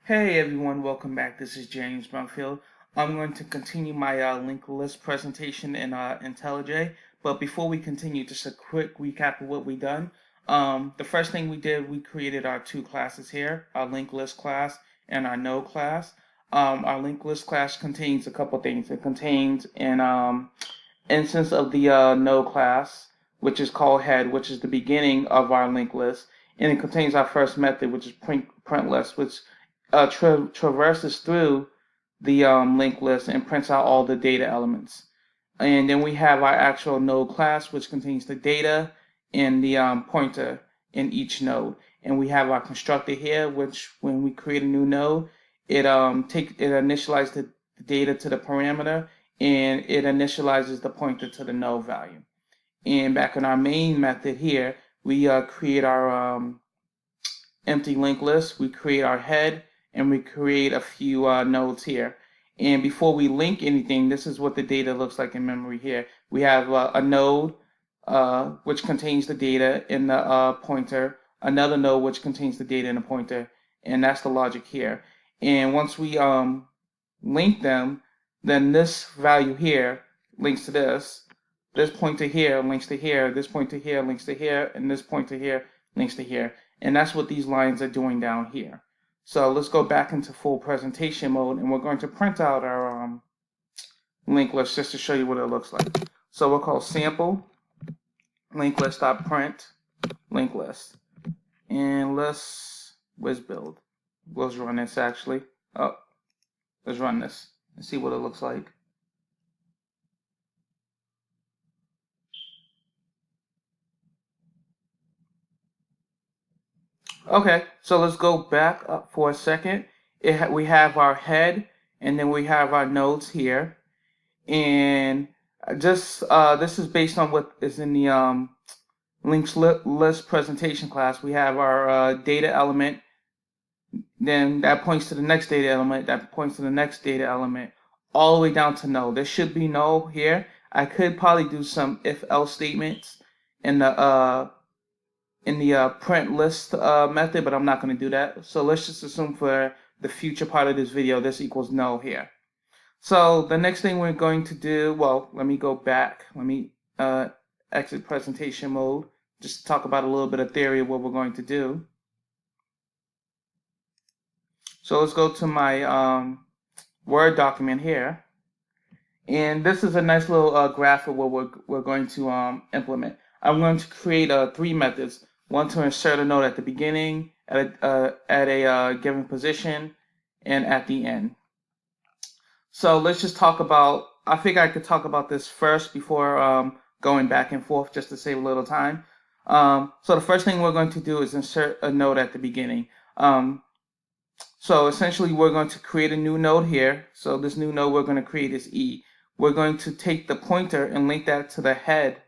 Hey everyone, welcome back. This is James Brumfield. I'm going to continue my linked list presentation in IntelliJ. But before we continue, just a quick recap of what we done. The first thing we did, we created our two classes here, our linked list class and our node class. Our linked list class contains a couple things. It contains an instance of the node class, which is called head, which is the beginning of our linked list, and it contains our first method, which is print list, which traverses through the linked list and prints out all the data elements. And then we have our actual node class, which contains the data and the pointer in each node. And we have our constructor here, which when we create a new node, it initializes the data to the parameter and it initializes the pointer to the node value. And back in our main method here, we create our empty linked list, we create our head, and we create a few nodes here. And before we link anything, this is what the data looks like in memory here. We have a node which contains the data in the pointer, another node which contains the data in the pointer, and that's the logic here. And once we link them, then this value here links to this pointer here links to here, this pointer here links to here, and this pointer here links to here. And that's what these lines are doing down here. So let's go back into full presentation mode, and we're going to print out our linked list just to show you what it looks like. So we'll call sample linked list.print linked list. And where's build? Let's run this actually. Let's run this and see what it looks like. Okay, so let's go back up for a second. We have our head, and then we have our nodes here, and just this is based on what is in the linked list presentation class. We have our data element, then that points to the next data element, that points to the next data element, all the way down to null. There should be null here. I could probably do some if-else statements in the print list method, but I'm not going to do that. So let's just assume for the future part of this video, this equals null here. So the next thing we're going to do, well, let me go back. Let me exit presentation mode, just to talk about a little bit of theory of what we're going to do. So let's go to my Word document here. And this is a nice little graph of what we're going to implement. I'm going to create three methods. One to insert a node at the beginning, at a given position, and at the end. So let's just talk about, I think I could talk about this first before going back and forth just to save a little time. So the first thing we're going to do is insert a node at the beginning. So essentially we're going to create a new node here. So this new node we're going to create is E. We're going to take the pointer and link that to the head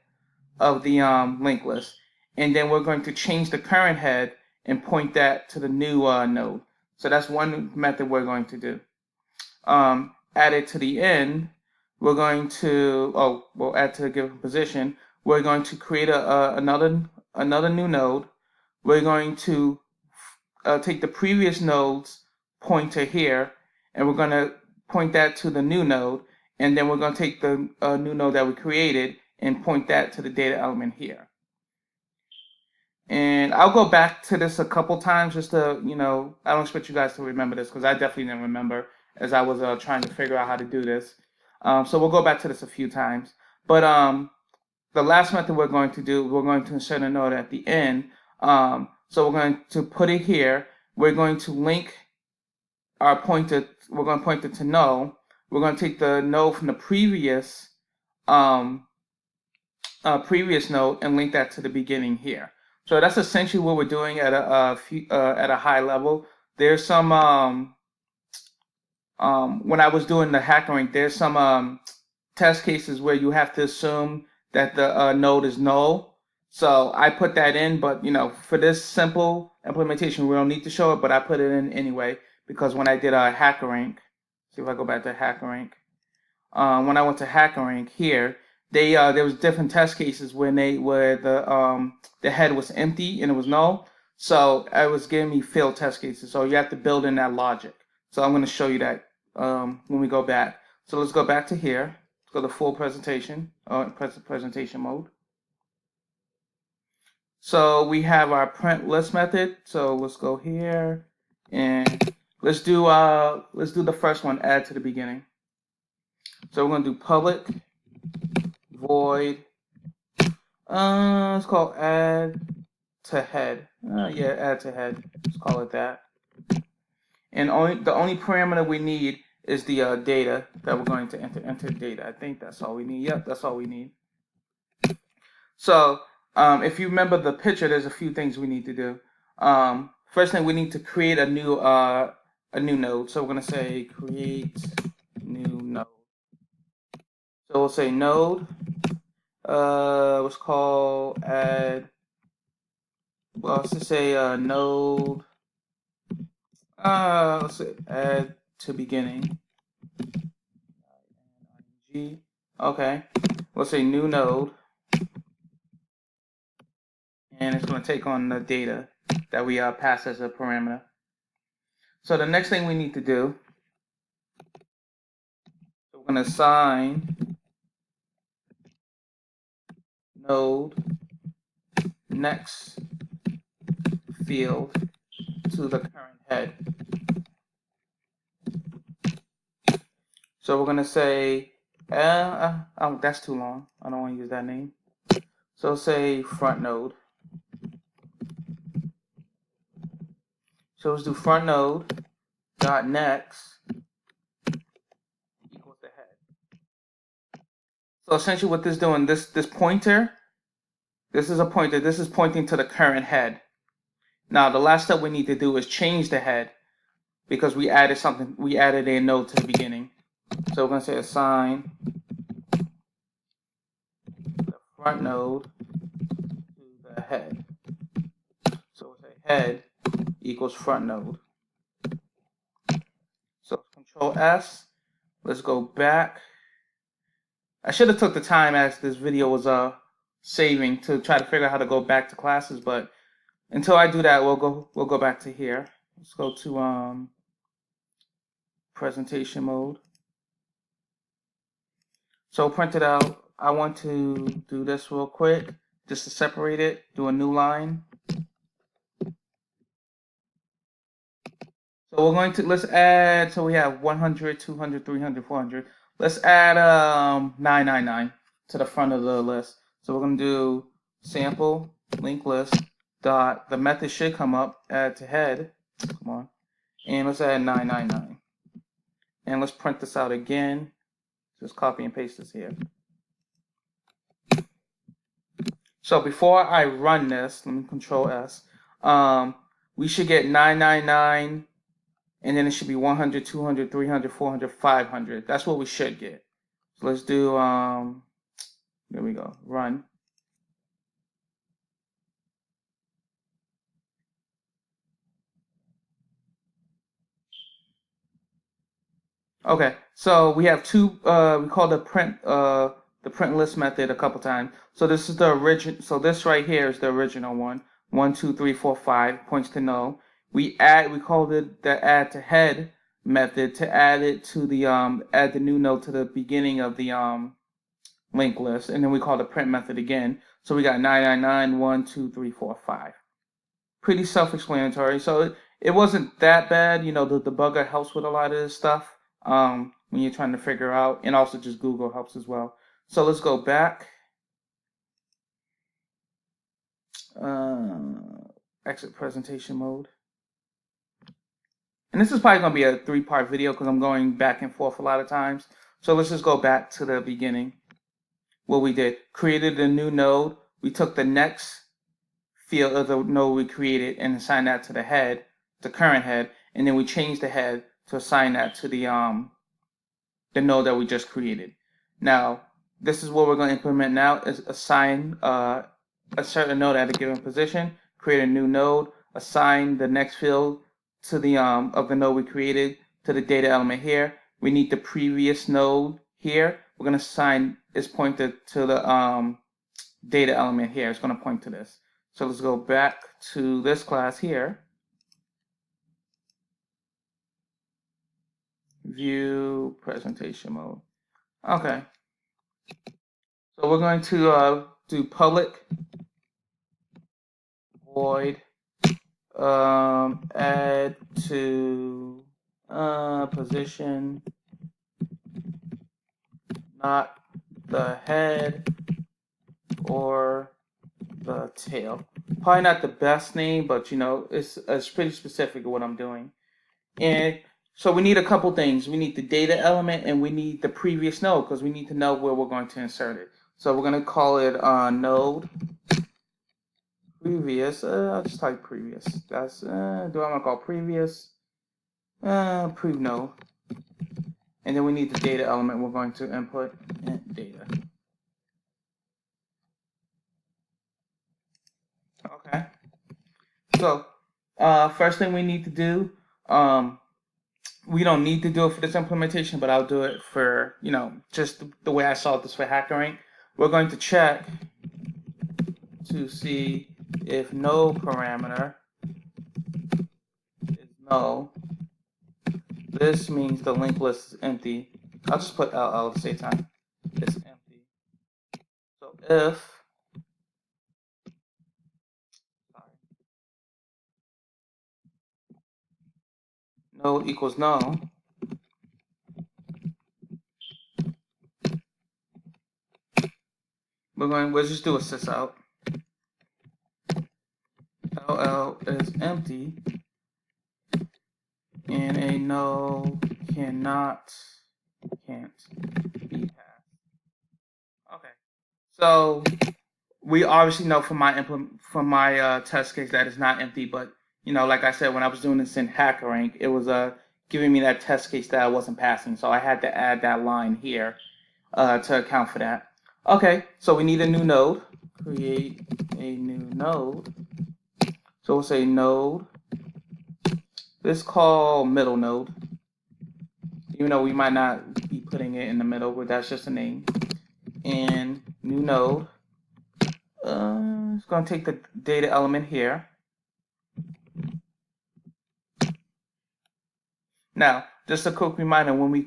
of the linked list. And then we're going to change the current head and point that to the new node. So that's one method we're going to do. Add it to the end, we're going to, we'll add to a given position. We're going to create another new node. We're going to take the previous node's pointer here, and we're going to point that to the new node. And then we're going to take the new node that we created and point that to the data element here. And I'll go back to this a couple times just to, I don't expect you guys to remember this because I definitely didn't remember as I was trying to figure out how to do this. So we'll go back to this a few times. But the last method we're going to do, we're going to insert a node at the end. So we're going to put it here. We're going to link our pointer, we're going to point it to null. We're going to take the node from the previous node and link that to the beginning here. So that's essentially what we're doing at a high level. There's some when I was doing the hackering, there's some test cases where you have to assume that the node is null. So I put that in, but for this simple implementation, we don't need to show it, but I put it in anyway because when I did a HackerRank, see if I go back to HackerRank. When I went to HackerRank here, there was different test cases where the head was empty and it was null. So it was giving me failed test cases. So you have to build in that logic. So I'm going to show you that when we go back. So let's go back to here. Let's go to full presentation, presentation mode. So we have our print list method. So let's go here and let's do the first one, add to the beginning. So we're going to do public void. Let's call add to head. Yeah, add to head. Let's call it that. And the only parameter we need is the data that we're going to enter data. I think that's all we need. Yep, that's all we need. So if you remember the picture, there's a few things we need to do. First thing, we need to create a new node. So we're gonna say create new node. So we'll say node. Let's call add. Well, let's just say node. Let's say add to beginning. Okay. Let's say new node. And it's going to take on the data that we pass as a parameter. So the next thing we need to do, so we're going to assign node next field to the current head. So we're going to say, oh, that's too long. I don't want to use that name. So say front node. So let's do front node dot next equals the head. So essentially what this is doing, this pointer, this is a pointer, this is pointing to the current head. Now the last step we need to do is change the head because we added a node to the beginning. So we're going to say assign the front node to the head. So we'll say head equals front node. So Control S. Let's go back. I should have took the time as this video was saving to try to figure out how to go back to classes, but until I do that, we'll go back to here. Let's go to presentation mode. So print it out. I want to do this real quick just to separate it. Do a new line. So we're going to, let's add, so we have 100, 200, 300, 400. Let's add 999 to the front of the list. So we're going to do sample link list dot, the method should come up, add to head. Come on. And let's add 999. And let's print this out again. Just copy and paste this here. So before I run this, let me Control S. We should get 999, and then it should be 100, 200, 300, 400, 500. That's what we should get. So let's do, there we go, run. Okay, so we have two, we call the print list method a couple times. So this is the original, so this right here is the original one. 1, 2, 3, 4, 5 points to null. We called it the add to head method to add it to the, add the new node to the beginning of the, linked list. And then we call the print method again. So we got 999, 1, 2, 3, 4, 5. Pretty self-explanatory. So it wasn't that bad. You know, the debugger helps with a lot of this stuff when you're trying to figure out, and also just Google helps as well. So let's go back. Exit presentation mode. And this is probably going to be a 3-part video because I'm going back and forth a lot of times. So let's just go back to the beginning. What we did, created a new node. We took the next field of the node we created and assigned that to the head, the current head, and then we changed the head to assign that to the node that we just created. Now, this is what we're going to implement now: is assign a certain node at a given position, create a new node, assign the next field to the of the node we created to the data element here. We need the previous node here. We're going to assign its pointer to the data element here. It's going to point to this. So let's go back to this class here. View presentation mode. Okay. So we're going to do public void add to position, not the head or the tail. Probably not the best name, but you know, it's pretty specific of what I'm doing. And so we need a couple things. We need the data element and we need the previous node because we need to know where we're going to insert it. So we're going to call it node previous. I'll just type previous. That's do I want to call previous? Prev node. And then we need the data element. We're going to input data. Okay. So first thing we need to do, we don't need to do it for this implementation, but I'll do it for, you know, just the way I saw this for HackerRank. We're going to check to see if no parameter is null. This means the linked list is empty. I'll just put LL at the same time. It's empty. So if node equals null, we'll just do a sysout. LL is empty and a null can't be passed. Okay. So we obviously know from my test case that it's not empty, but you know, like I said, when I was doing this in HackerRank, it was giving me that test case that I wasn't passing, so I had to add that line here to account for that. Okay, so we need a new node. Create a new node. So we'll say node. This call middle node. Even though we might not be putting it in the middle, but that's just a name. And new node. It's going to take the data element here. Now, just a quick reminder, when we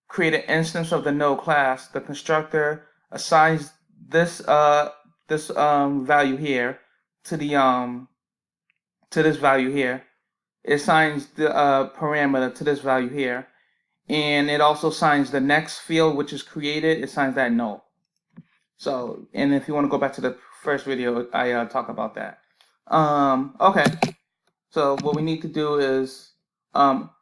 create an instance of the node class, the constructor assigns this value here to the to this value here. It assigns the parameter to this value here, and it also assigns the next field which is created. It assigns that null. So, and if you want to go back to the first video, I talk about that. Okay. So what we need to do is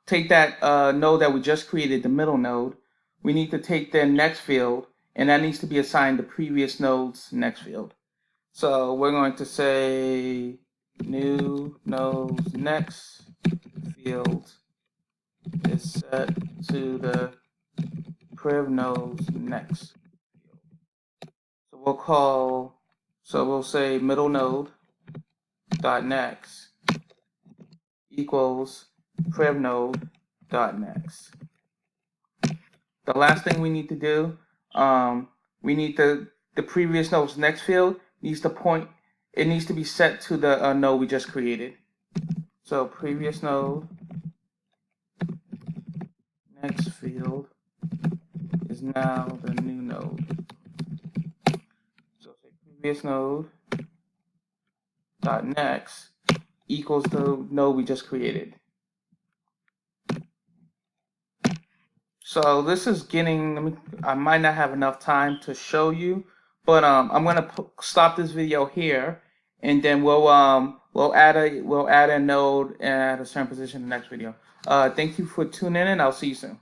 take that node that we just created, the middle node. We need to take the next field, and that needs to be assigned the previous node's next field. So we're going to say new node's next field is set to the priv node's next field. So we'll say middle node dot next equals priv node dot next. The last thing we need to do, we need the previous node's next field needs to point. It needs to be set to the node we just created. So previous node next field is now the new node. So say previous node dot next equals the node we just created. So this is getting, I might not have enough time to show you, but I'm gonna stop this video here, and then we'll add a node at a certain position in the next video. Thank you for tuning in. I'll see you soon.